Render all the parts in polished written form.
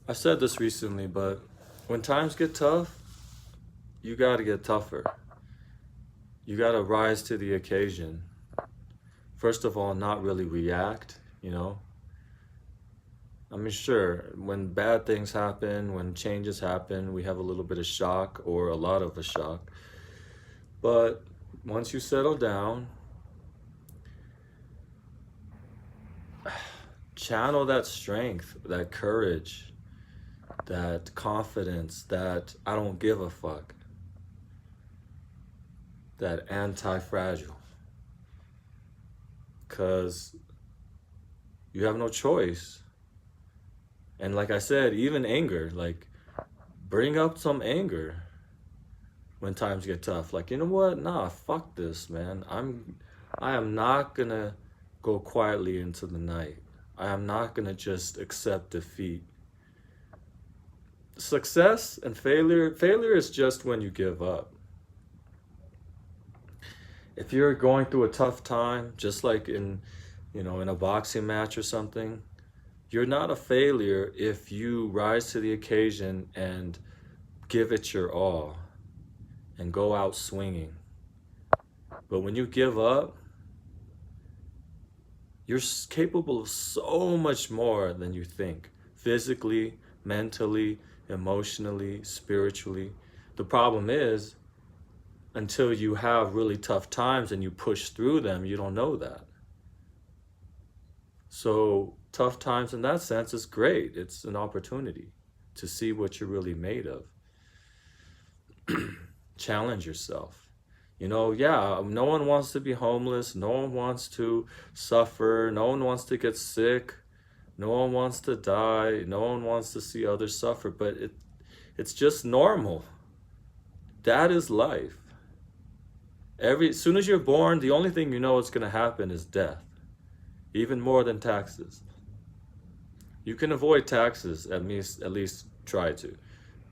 I said this recently, but when times get tough, you got to get tougher. You got to rise to the occasion. First of all, not really react, you know. I mean, sure, when bad things happen, when changes happen, we have a little bit of shock or a lot of a shock. But once you settle down, channel that strength, that courage, that confidence, that I don't give a fuck, that anti fragile. Because you have no choice. And like I said, even anger, like bring up some anger when times get tough. Like, you know what? Nah, fuck this, man. I am not gonna go quietly into the night. I am not gonna just accept defeat. Success and failure is just when you give up. If you're going through a tough time, just like in a boxing match or something, you're not a failure if you rise to the occasion and give it your all and go out swinging. But when you give up, you're capable of so much more than you think, physically, mentally, emotionally, spiritually. The problem is, until you have really tough times and you push through them, you don't know that. So, tough times in that sense is great. It's an opportunity to see what you're really made of. Challenge yourself. Yeah, no one wants to be homeless. No one wants to suffer. No one wants to get sick. No one wants to die. No one wants to see others suffer. But it's just normal. That is life. As soon as you're born, the only thing you know is going to happen is death, even more than taxes. You can avoid taxes, at least try to,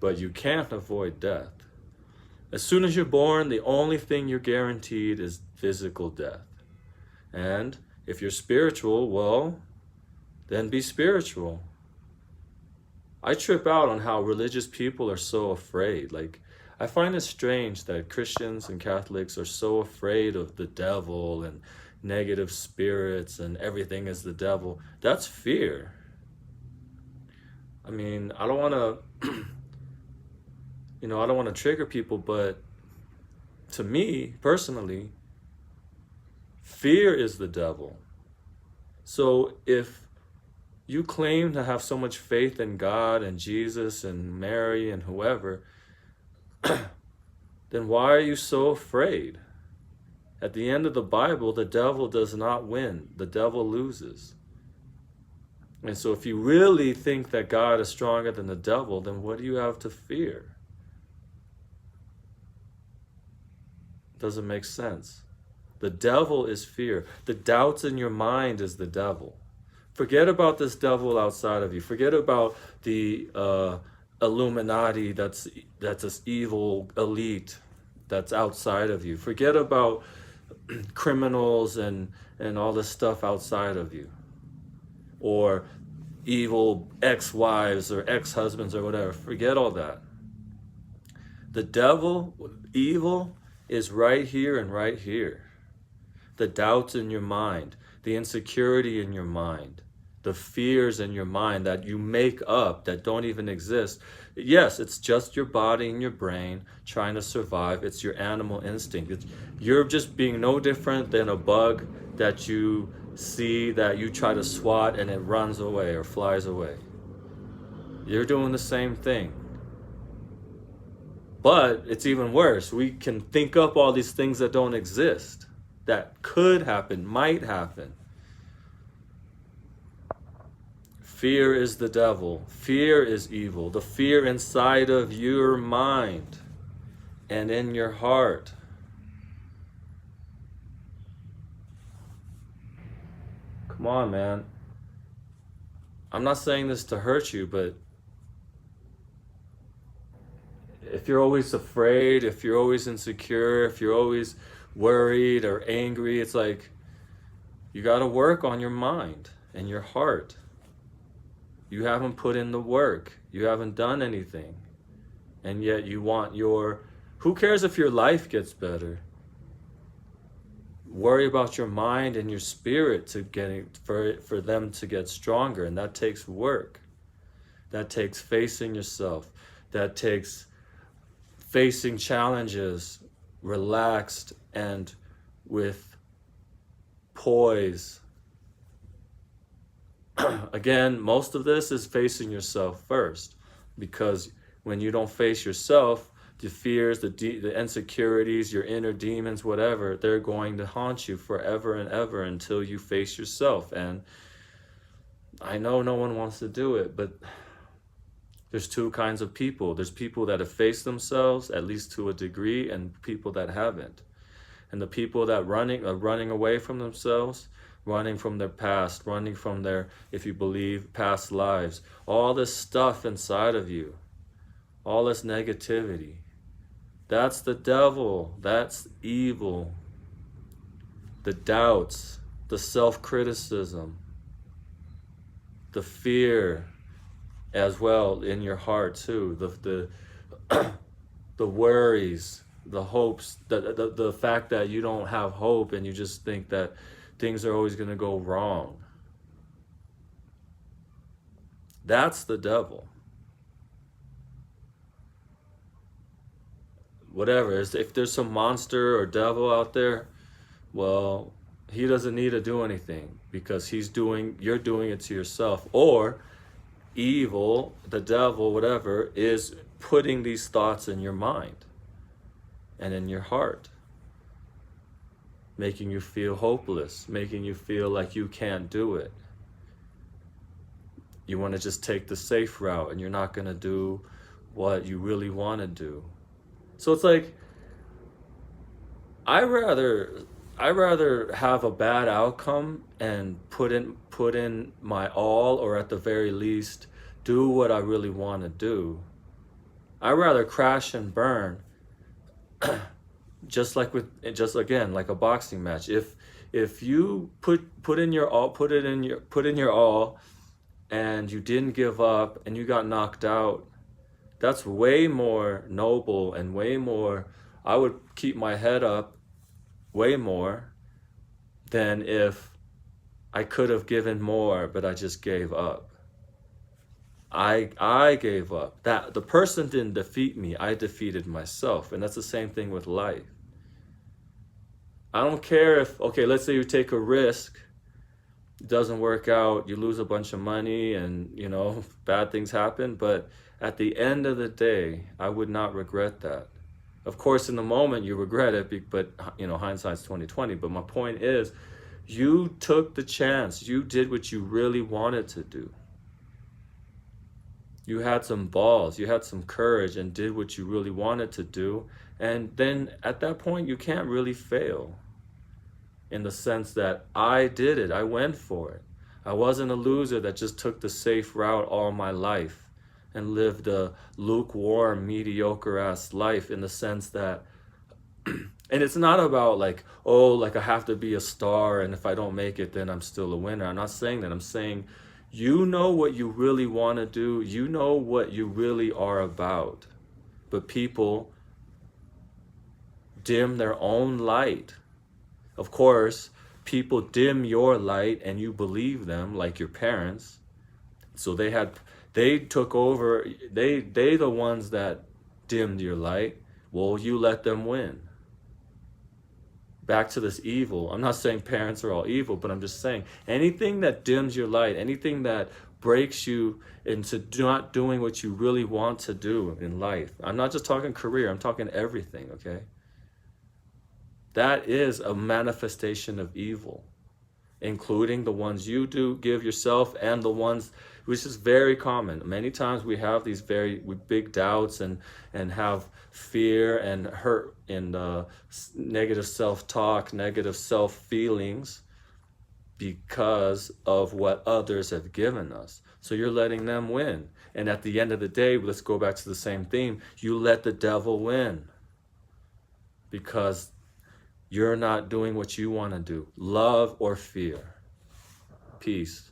but you can't avoid death. As soon as you're born, the only thing you're guaranteed is physical death. And if you're spiritual, well, then be spiritual. I trip out on how religious people are so afraid. Like, I find it strange that Christians and Catholics are so afraid of the devil and negative spirits and everything is the devil. That's fear. I mean, I don't want to I don't want to trigger people, but to me, personally, fear is the devil. So if you claim to have so much faith in God and Jesus and Mary and whoever, then why are you so afraid? At the end of the Bible, the devil does not win. The devil loses. And so if you really think that God is stronger than the devil, then what do you have to fear? Doesn't make sense. The devil is fear. The doubts in your mind is the devil. Forget about this devil outside of you. Forget about the Illuminati that's this evil elite that's outside of you. Forget about criminals and all this stuff outside of you. Or evil ex-wives or ex-husbands or whatever. Forget all that. The devil, evil, is right here and right here. The doubts in your mind, the insecurity in your mind, the fears in your mind that you make up that don't even exist. Yes, it's just your body and your brain trying to survive. It's your animal instinct. You're just being no different than a bug that you see that you try to swat and it runs away or flies away. You're doing the same thing. But it's even worse. We can think up all these things that don't exist, that could happen, might happen. Fear is the devil. Fear is evil. The fear inside of your mind and in your heart. Come on, man. I'm not saying this to hurt you, but if you're always afraid, if you're always insecure, if you're always worried or angry, it's like you got to work on your mind and your heart. You haven't put in the work. You haven't done anything. And yet you want your... Who cares if your life gets better? Worry about your mind and your spirit to for them to get stronger. And that takes work. That takes facing yourself. That takes facing challenges relaxed and with poise. Again, most of this is facing yourself first, because when you don't face yourself, the fears, the insecurities, your inner demons, whatever, they're going to haunt you forever and ever until you face yourself. And I know no one wants to do it, but there's two kinds of people. There's people that have faced themselves, at least to a degree, and people that haven't. And the people that are running away from themselves, running from their past, running from their, if you believe, past lives, all this stuff inside of you, all this negativity, that's the devil, that's evil. The doubts, the self-criticism, the fear as well in your heart too, the worries, the hopes, the fact that you don't have hope and you just think that things are always going to go wrong. That's the devil. Whatever, if there's some monster or devil out there, well, he doesn't need to do anything, because you're doing it to yourself. Or evil, the devil, whatever, is putting these thoughts in your mind and in your heart, making you feel hopeless, making you feel like you can't do it. You want to just take the safe route, and you're not going to do what you really want to do. So it's like, I rather have a bad outcome and put in my all, or at the very least do what I really want to do. I rather crash and burn. just again, like a boxing match. If you put in your all, and you didn't give up and you got knocked out, that's way more noble and way more, I would keep my head up way more than if I could have given more, but I just gave up. I gave up. That the person didn't defeat me, I defeated myself. And that's the same thing with life. I don't care if, okay, let's say you take a risk, it doesn't work out, you lose a bunch of money, and bad things happen, but at the end of the day, I would not regret that. Of course, in the moment you regret it, but hindsight's 20/20. But my point is, you took the chance. You did what you really wanted to do. You had some balls, you had some courage, and did what you really wanted to do. And then at that point, you can't really fail, in the sense that I did it. I went for it. I wasn't a loser that just took the safe route all my life and lived a lukewarm, mediocre-ass life, in the sense that, and it's not about like I have to be a star, and if I don't make it, then I'm still a winner. I'm not saying that. I'm saying, you know what you really want to do. You know what you really are about. But people dim their own light. Of course, people dim your light and you believe them, like your parents. So they took over, they the ones that dimmed your light. Well, you let them win. Back to this evil. I'm not saying parents are all evil, but I'm just saying, anything that dims your light, anything that breaks you into not doing what you really want to do in life. I'm not just talking career, I'm talking everything, okay? That is a manifestation of evil, including the ones you do give yourself, and the ones, which is very common. Many times we have these very big doubts and have fear and hurt and negative self-talk, negative self-feelings, because of what others have given us. So you're letting them win. And at the end of the day, let's go back to the same theme. You let the devil win, because you're not doing what you want to do. Love or fear. Peace.